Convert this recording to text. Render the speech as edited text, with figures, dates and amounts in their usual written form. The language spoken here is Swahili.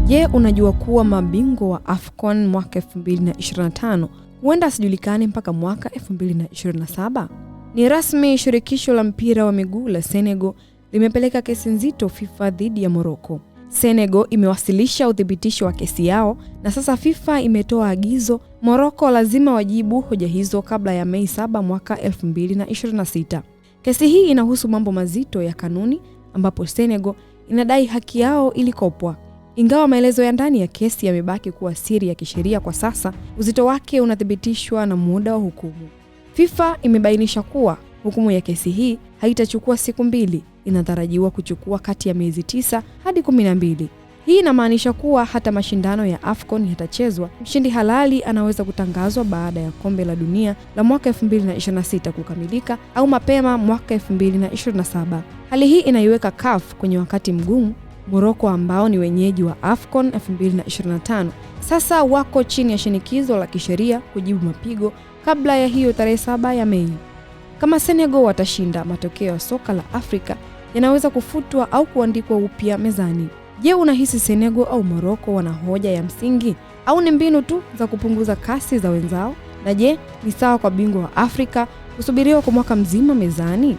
Je, unajua kuwa mabingwa wa AFCON mwaka 2025 huenda asijulikane mpaka mwaka 2027? Ni rasmi, shirikisho la mpira wa miguu la Senegal limepeleka kesi nzito FIFA dhidi ya Morocco. Senegal imewasilisha uthibitisho wa kesi yao na sasa FIFA imetoa agizo Morocco lazima wajibu hoja hizo kabla ya Mei 7 mwaka 2026. Kesi hii inahusu mambo mazito ya kanuni ambapo Senegal inadai haki yao ilikopwa. Ingawa maelezo ya ndani ya kesi yamebaki kuwa siri ya kisheria kwa sasa, uzito wake unathibitishwa na muda wa hukumu. FIFA imebainisha kuwa hukumu ya kesi hii haitachukua siku 2, inatarajiwa kuchukua kati ya miezi 9 hadi 12. Hii inamaanisha kuwa hata mashindano ya AFCON yatachezwa, mshindi halali anaweza kutangazwa baada ya kombe la dunia la mwaka 2026 kukamilika au mapema mwaka 2027. Hali hii inaiweka CAF kwenye wakati mgumu. Morocco ambao ni wenyeji wa AFCON 2025 sasa wako chini ya shinikizo la kisheria kujibu mapigo kabla ya hiyo tarehe 7 ya Mei. Kama Senegal watashinda, matokeo ya soka la Afrika yanaweza kufutwa au kuandikwa upya mezani. Je, unahisi Senegal au Morocco wana hoja ya msingi au ni mbinu tu za kupunguza kasi za wenzao? Na je, ni sawa kwa bingwa wa Afrika kusubiriwa kwa mwaka mzima mezani?